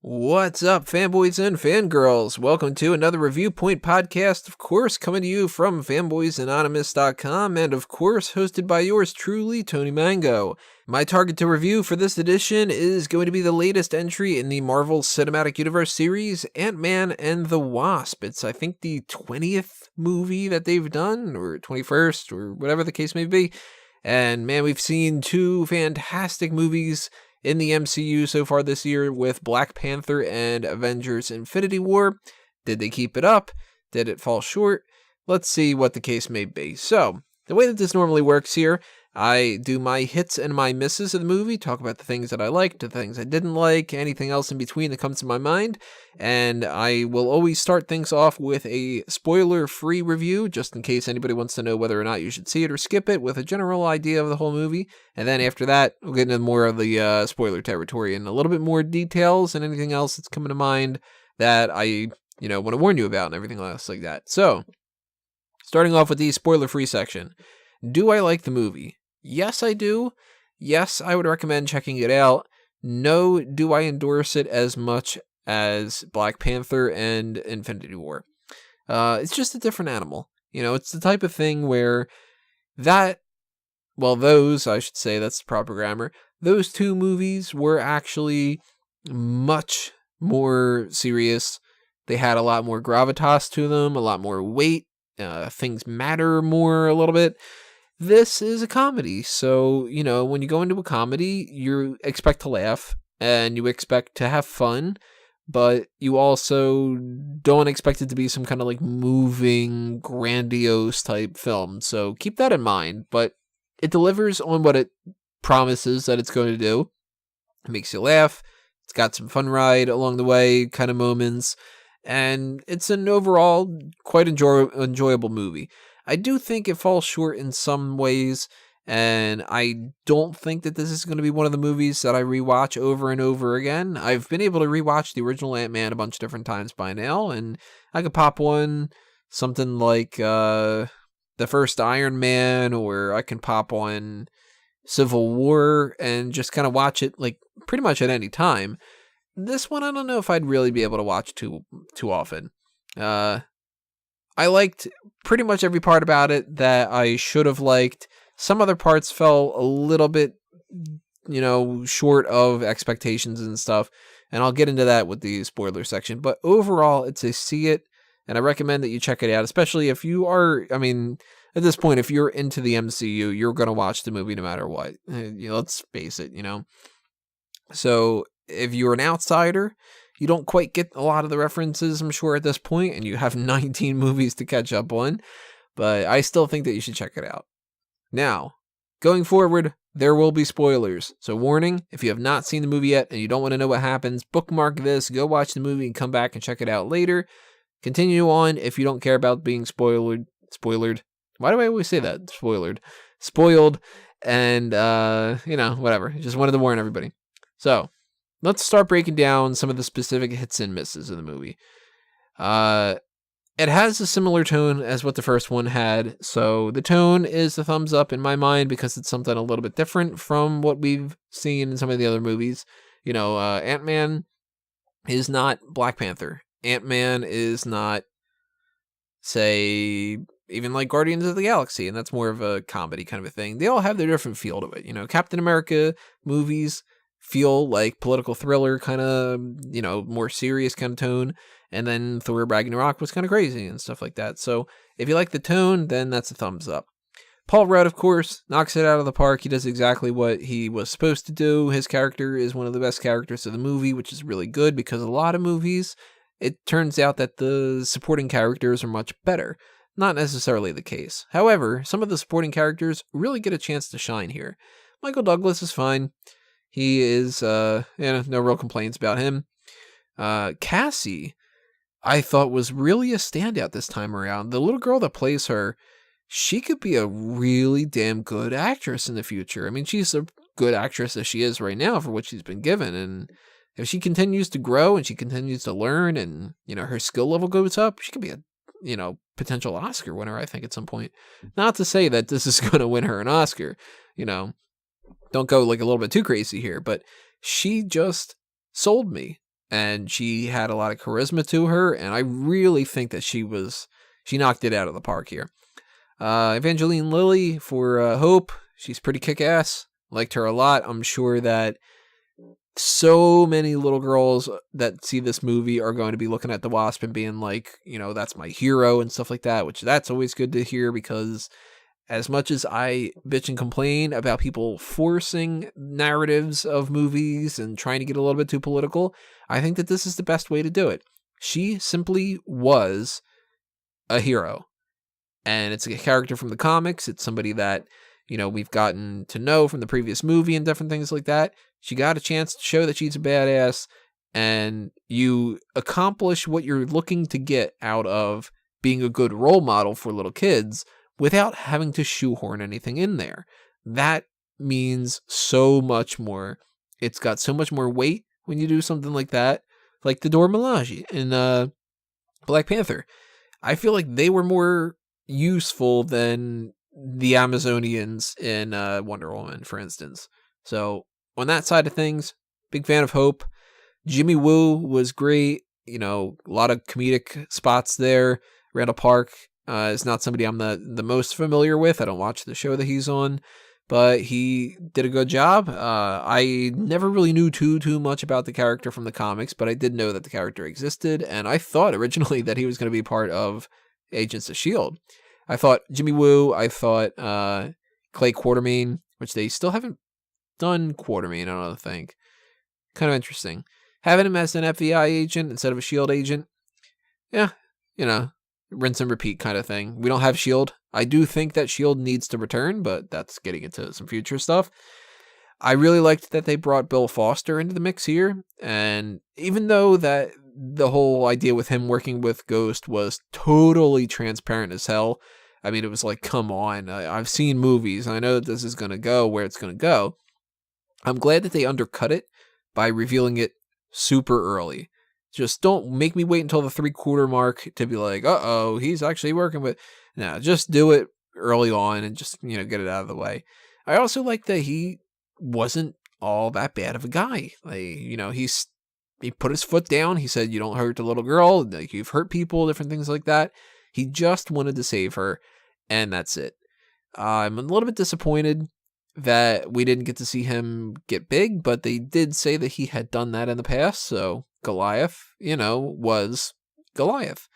What's up, fanboys and fangirls? Welcome to another Reviewpoint podcast, of course, coming to you from fanboysanonymous.com, and of course, hosted by yours truly, Tony Mango. My target to review for this edition is going to be the latest entry in the Marvel Cinematic Universe series, Ant-Man and the Wasp. It's, I think, the 20th movie that they've done, or 21st, or whatever the case may be. And man, we've seen two fantastic movies in the MCU so far this year with Black Panther and Avengers Infinity War. Did they keep it up? Did it fall short? Let's see what the case may be. So, the way that this normally works here, I do my hits and my misses of the movie, talk about the things that I liked, the things I didn't like, anything else in between that comes to my mind, and I will always start things off with a spoiler-free review, just in case anybody wants to know whether or not you should see it or skip it, with a general idea of the whole movie, and then after that, we'll get into more of the spoiler territory and a little bit more details and anything else that's coming to mind that I, want to warn you about and everything else like that. So, starting off with the spoiler-free section. Do I like the movie? Yes, I do. Yes, I would recommend checking it out. No, do I endorse it as much as Black Panther and Infinity War? It's just a different animal. It's the type of thing where those, I should say, that's the proper grammar, those two movies were actually much more serious. They had a lot more gravitas to them, a lot more weight. Things matter more a little bit. This is a comedy, so, when you go into a comedy, you expect to laugh, and you expect to have fun, but you also don't expect it to be some kind of, moving, grandiose type film, so keep that in mind, but it delivers on what it promises that it's going to do. It makes you laugh, it's got some fun ride along the way kind of moments, and it's an overall quite enjoyable movie. I do think it falls short in some ways, and I don't think that this is going to be one of the movies that I rewatch over and over again. I've been able to rewatch the original Ant-Man a bunch of different times by now, and I could pop something like the first Iron Man, or I can pop on Civil War and just kind of watch it pretty much at any time. This one, I don't know if I'd really be able to watch too often. I liked pretty much every part about it that I should have liked. Some other parts fell a little bit, short of expectations and stuff. And I'll get into that with the spoiler section. But overall, it's a see it. And I recommend that you check it out, especially if you are, at this point, if you're into the MCU, you're going to watch the movie no matter what. Let's face it, So if you're an outsider, you don't quite get a lot of the references, I'm sure, at this point, and you have 19 movies to catch up on, but I still think that you should check it out. Now, going forward, there will be spoilers, so warning, if you have not seen the movie yet and you don't want to know what happens, bookmark this, go watch the movie and come back and check it out later. Continue on if you don't care about being spoiled. Why do I always say that? Spoiled, and, whatever. Just wanted to warn everybody. So, let's start breaking down some of the specific hits and misses of the movie. It has a similar tone as what the first one had, so the tone is the thumbs up in my mind because it's something a little bit different from what we've seen in some of the other movies. Ant-Man is not Black Panther. Ant-Man is not, say, even like Guardians of the Galaxy, and that's more of a comedy kind of a thing. They all have their different feel to it. Captain America movies feel like political thriller kind of, more serious kind of tone. And then Thor Ragnarok was kind of crazy and stuff like that. So if you like the tone, then that's a thumbs up. Paul Rudd, of course, knocks it out of the park. He does exactly what he was supposed to do. His character is one of the best characters of the movie, which is really good because a lot of movies, it turns out that the supporting characters are much better. Not necessarily the case. However, some of the supporting characters really get a chance to shine here. Michael Douglas is fine. He is, no real complaints about him. Cassie, I thought was really a standout this time around. The little girl that plays her, she could be a really damn good actress in the future. She's a good actress as she is right now for what she's been given. And if she continues to grow and she continues to learn and, her skill level goes up, she could be a, potential Oscar winner, I think, at some point. Not to say that this is going to win her an Oscar, don't go a little bit too crazy here, but she just sold me. and she had a lot of charisma to her, and I really think that she knocked it out of the park here. Evangeline Lilly for Hope, she's pretty kick-ass. Liked her a lot. I'm sure that so many little girls that see this movie are going to be looking at the Wasp and being like, that's my hero and stuff like that, which that's always good to hear, because as much as I bitch and complain about people forcing narratives of movies and trying to get a little bit too political, I think that this is the best way to do it. She simply was a hero. And it's a character from the comics. It's somebody that, we've gotten to know from the previous movie and different things like that. She got a chance to show that she's a badass, and you accomplish what you're looking to get out of being a good role model for little kids without having to shoehorn anything in there. That means so much more. It's got so much more weight when you do something like that, like the Dora Milaje in Black Panther. I feel like they were more useful than the Amazonians in Wonder Woman, for instance. So on that side of things, big fan of Hope. Jimmy Woo was great. A lot of comedic spots there. Randall Park is not somebody I'm the most familiar with. I don't watch the show that he's on, but he did a good job. I never really knew too much about the character from the comics, but I did know that the character existed, and I thought originally that he was going to be part of Agents of S.H.I.E.L.D. I thought Jimmy Woo, I thought Clay Quartermain, which they still haven't done Quartermain, I don't think. Kind of interesting. Having him as an FBI agent instead of a S.H.I.E.L.D. agent, yeah, rinse and repeat kind of thing. We don't have S.H.I.E.L.D. I do think that S.H.I.E.L.D. needs to return, but that's getting into some future stuff. I really liked that they brought Bill Foster into the mix here, and even though that the whole idea with him working with Ghost was totally transparent as hell, I mean, it was like, come on, I've seen movies, I know that this is going to go where it's going to go. I'm glad that they undercut it by revealing it super early. Just don't make me wait until the 3/4 mark to be like, uh-oh, he's actually working with... No, just do it early on and just, get it out of the way. I also like that he wasn't all that bad of a guy. Like, he put his foot down. He said, you don't hurt the little girl. Like, you've hurt people, different things like that. He just wanted to save her, and that's it. I'm a little bit disappointed that we didn't get to see him get big, but they did say that he had done that in the past, so Goliath, was Goliath.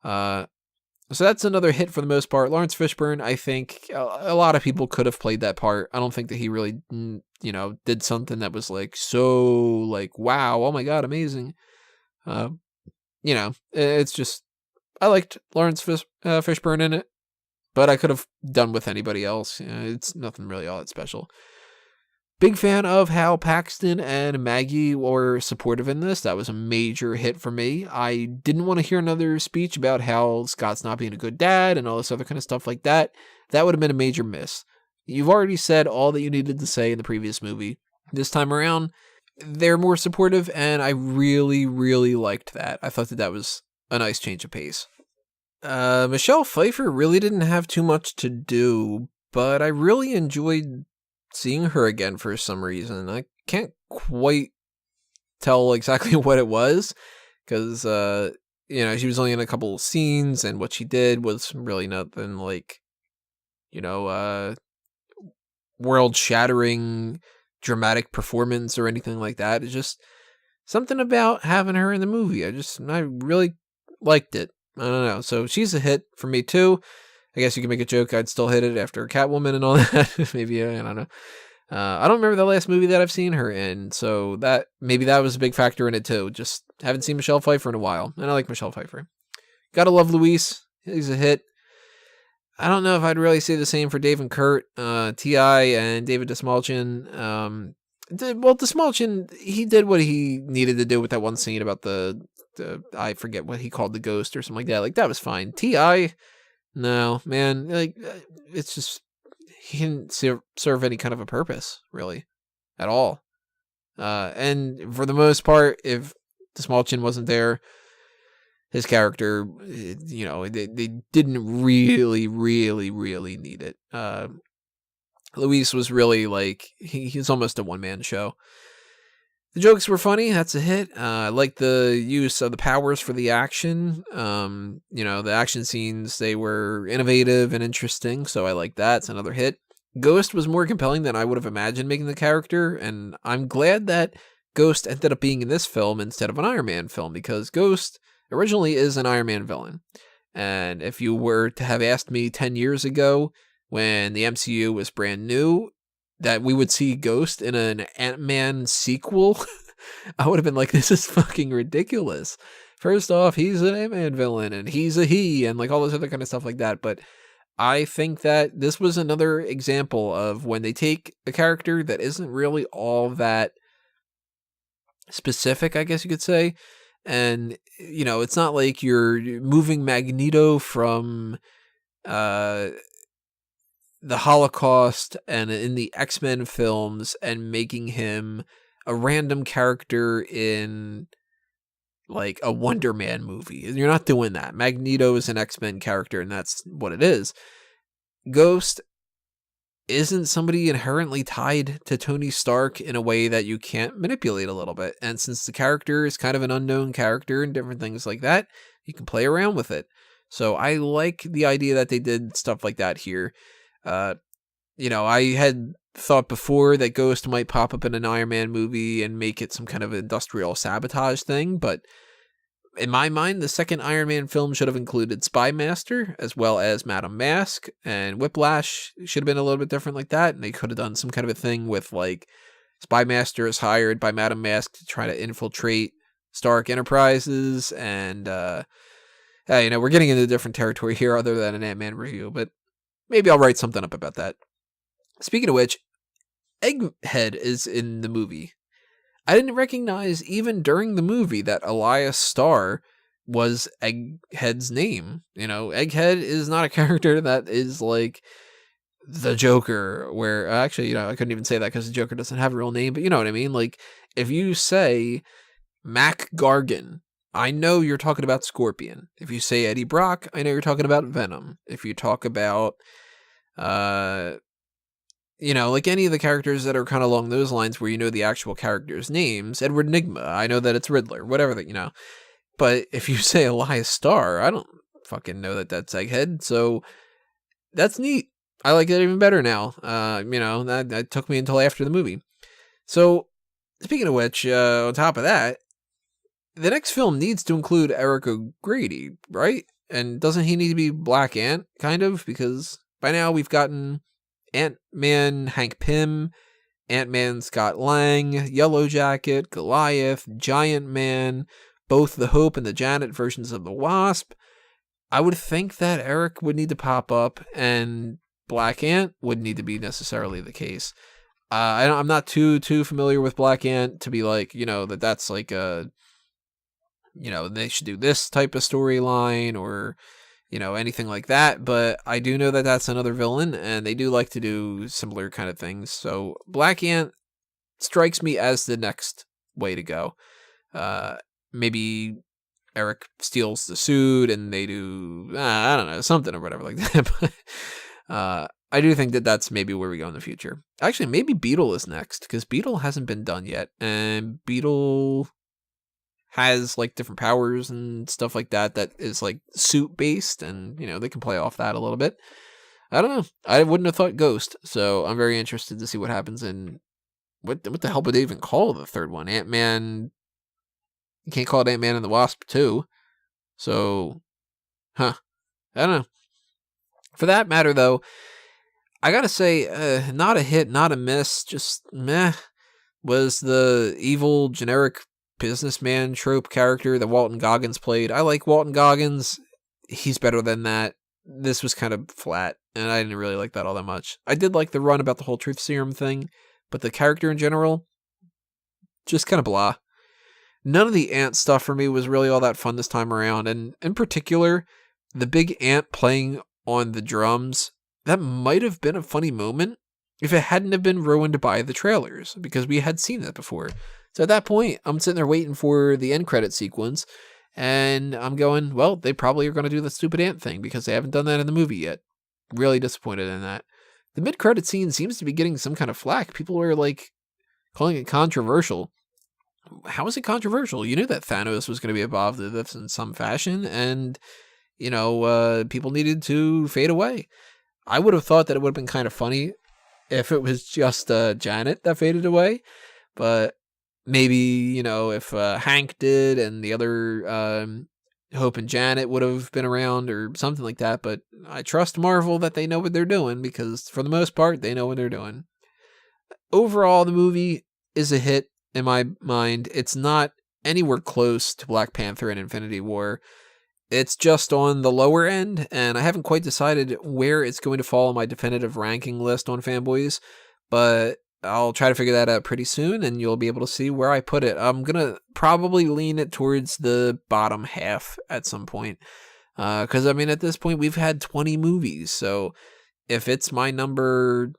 So that's another hit for the most part. Laurence Fishburne, I think a lot of people could have played that part. I don't think that he really, did something that was wow, oh my God, amazing. It's just, I liked Laurence Fishburne in it, but I could have done with anybody else. It's nothing really all that special. Big fan of how Paxton and Maggie were supportive in this. That was a major hit for me. I didn't want to hear another speech about how Scott's not being a good dad and all this other kind of stuff like that. That would have been a major miss. You've already said all that you needed to say in the previous movie. This time around, they're more supportive, and I really, really liked that. I thought that was a nice change of pace. Michelle Pfeiffer really didn't have too much to do, but I really enjoyed seeing her again for some reason. I can't quite tell exactly what it was, because she was only in a couple of scenes, and what she did was really nothing like world-shattering dramatic performance or anything like that. It's just something about having her in the movie. I really liked it. I don't know. So she's a hit for me too. I guess you can make a joke I'd still hit it after Catwoman and all that. Maybe, I don't know. I don't remember the last movie that I've seen her in, so maybe that was a big factor in it too. Just haven't seen Michelle Pfeiffer in a while, and I like Michelle Pfeiffer. Gotta love Luis. He's a hit. I don't know if I'd really say the same for Dave and Kurt, T.I. and David Dastmalchian. Dastmalchian, he did what he needed to do with that one scene about the I forget what he called the ghost or something like that. Like, that was fine. T.I., no, man, it's just, he didn't serve any kind of a purpose, really, at all. And for the most part, if Dastmalchian wasn't there, his character, they didn't really, really, really need it. Luis was really he was almost a one-man show. The jokes were funny. That's a hit. I like the use of the powers for the action. The action scenes, they were innovative and interesting, so I like that. It's another hit. Ghost was more compelling than I would have imagined making the character, and I'm glad that Ghost ended up being in this film instead of an Iron Man film, because Ghost originally is an Iron Man villain. And if you were to have asked me 10 years ago, when the MCU was brand new, that we would see Ghost in an Ant-Man sequel, I would have been like, this is fucking ridiculous. First off, he's an Ant-Man villain, and he's a he, and like all this other kind of stuff like that. But I think that this was another example of when they take a character that isn't really all that specific, I guess you could say. And, it's not like you're moving Magneto from the Holocaust and in the X-Men films and making him a random character in like a Wonder Man movie. You're not doing that. Magneto is an X-Men character, and that's what it is. Ghost isn't somebody inherently tied to Tony Stark in a way that you can't manipulate a little bit. And since the character is kind of an unknown character and different things like that, you can play around with it. So I like the idea that they did stuff like that here. I had thought before that Ghost might pop up in an Iron Man movie and make it some kind of industrial sabotage thing, but in my mind, the second Iron Man film should have included Spy Master as well as Madame Mask, and Whiplash should have been a little bit different like that, and they could have done some kind of a thing with like Spy Master is hired by Madame Mask to try to infiltrate Stark Enterprises, and we're getting into different territory here other than an Ant-Man review, but maybe I'll write something up about that. Speaking of which, Egghead is in the movie. I didn't recognize even during the movie that Elias Starr was Egghead's name. Egghead is not a character that is like the Joker, where actually, I couldn't even say that because the Joker doesn't have a real name, but you know what I mean? Like, if you say Mac Gargan, I know you're talking about Scorpion. If you say Eddie Brock, I know you're talking about Venom. If you talk about, like any of the characters that are kind of along those lines where you know the actual characters' names, Edward Nygma, I know that it's Riddler, whatever that, But if you say Elias Starr, I don't fucking know that that's Egghead, so that's neat. I like it even better now. That took me until after the movie. So, speaking of which, on top of that, the next film needs to include Erik O'Grady, right? And doesn't he need to be Black Ant, kind of? Because by now we've gotten Ant-Man Hank Pym, Ant-Man Scott Lang, Yellow Jacket, Goliath, Giant Man, both the Hope and the Janet versions of the Wasp. I would think that Erik would need to pop up, and Black Ant would need to be necessarily the case. I'm not too familiar with Black Ant to be like, that's like a, they should do this type of storyline or, anything like that. But I do know that that's another villain, and they do like to do similar kind of things. So Black Ant strikes me as the next way to go. Maybe Erik steals the suit and they do, I don't know, something or whatever like that. But I do think that that's maybe where we go in the future. Actually, maybe Beetle is next, because Beetle hasn't been done yet. And Beetle has like different powers and stuff like that is like suit based, and they can play off that a little bit. I don't know. I wouldn't have thought Ghost, so I'm very interested to see what happens in what the hell would they even call the third one? Ant-Man. You can't call it Ant-Man and the Wasp 2. So, I don't know. For that matter, though, I gotta say, not a hit, not a miss, just meh, was the evil, generic businessman trope character that Walton Goggins played. I like Walton Goggins. He's better than that. This was kind of flat, and I didn't really like that all that much. I did like the run about the whole truth serum thing, but the character in general, just kind of blah. None of the ant stuff for me was really all that fun this time around, and in particular, the big ant playing on the drums, that might have been a funny moment if it hadn't have been ruined by the trailers, because we had seen that before. So at that point, I'm sitting there waiting for the end credit sequence, and I'm going, well, they probably are going to do the stupid ant thing because they haven't done that in the movie yet. Really disappointed in that. The mid-credit scene seems to be getting some kind of flack. People are like calling it controversial. how is it controversial? You knew that Thanos was going to be involved in this in some fashion, and, people needed to fade away. I would have thought that it would have been kind of funny if it was just Janet that faded away, but maybe, if Hank did and the other Hope and Janet would have been around or something like that, but I trust Marvel that they know what they're doing, because for the most part, they know what they're doing. Overall, the movie is a hit in my mind. It's not anywhere close to Black Panther and Infinity War. It's just on the lower end, and I haven't quite decided where it's going to fall on my definitive ranking list on Fanboys, but I'll try to figure that out pretty soon, and you'll be able to see where I put it. I'm going to probably lean it towards the bottom half at some point, because, at this point, we've had 20 movies, so if it's my number,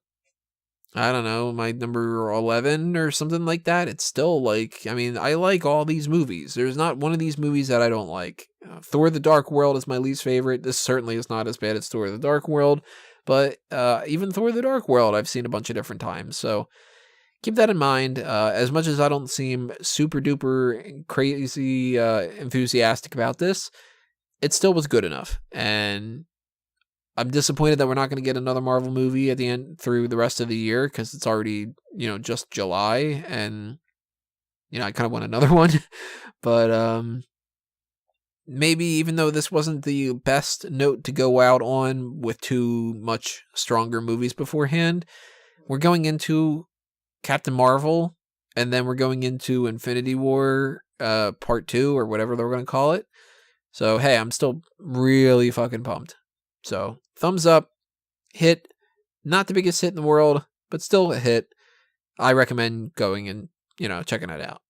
I don't know, my number 11 or something like that, it's still I like all these movies. There's not one of these movies that I don't like. Thor the Dark World is my least favorite. This certainly is not as bad as Thor the Dark World, but even Thor the Dark World I've seen a bunch of different times, so keep that in mind. As much as I don't seem super duper crazy enthusiastic about this, it still was good enough, and I'm disappointed that we're not going to get another Marvel movie at the end through the rest of the year, because it's already, just July, and, I kind of want another one. But maybe, even though this wasn't the best note to go out on with two much stronger movies beforehand, we're going into Captain Marvel, and then we're going into Infinity War Part 2, or whatever they're going to call it. So, hey, I'm still really fucking pumped. So, thumbs up, hit, not the biggest hit in the world, but still a hit. I recommend going and, checking it out.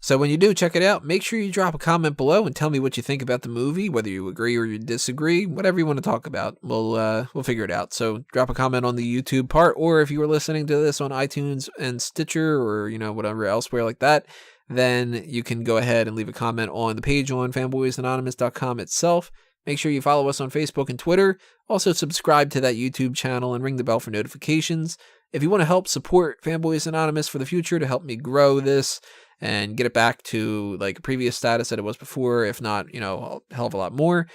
So when you do check it out, make sure you drop a comment below and tell me what you think about the movie, whether you agree or you disagree, whatever you want to talk about. We'll figure it out. So drop a comment on the YouTube part, or if you were listening to this on iTunes and Stitcher, or, whatever elsewhere like that, then you can go ahead and leave a comment on the page on fanboysanonymous.com itself. Make sure you follow us on Facebook and Twitter. Also subscribe to that YouTube channel and ring the bell for notifications. If you want to help support Fanboys Anonymous for the future to help me grow this and get it back to a previous status that it was before, if not, a hell of a lot more,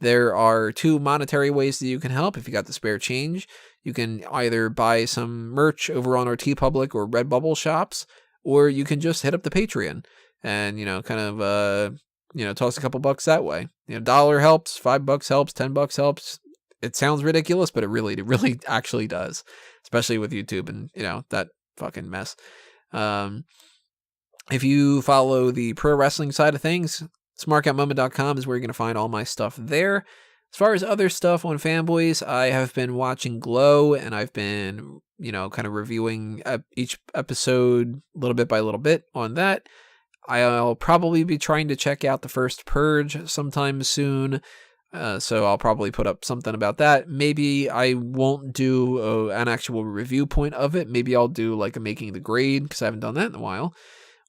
there are two monetary ways that you can help if you got the spare change. You can either buy some merch over on our TeePublic or Redbubble shops, or you can just hit up the Patreon and, toss a couple bucks that way. $1 helps, $5 helps, $10 helps. It sounds ridiculous, but it really actually does, especially with YouTube and, that fucking mess. If you follow the pro wrestling side of things, smarkoutmoment.com is where you're going to find all my stuff there. As far as other stuff on Fanboys, I have been watching Glow, and I've been, kind of reviewing each episode little bit by little bit on that. I'll probably be trying to check out the first Purge sometime soon, so I'll probably put up something about that. Maybe I won't do an actual review point of it. Maybe I'll do a making the grade, because I haven't done that in a while.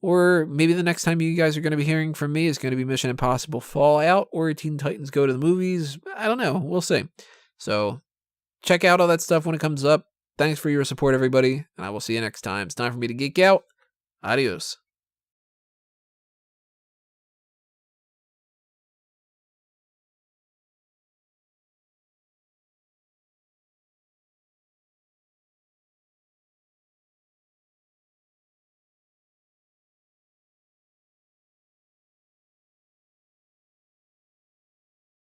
Or maybe the next time you guys are going to be hearing from me is going to be Mission Impossible Fallout or Teen Titans Go to the Movies. I don't know. We'll see. So check out all that stuff when it comes up. Thanks for your support, everybody, and I will see you next time. It's time for me to geek out. Adios.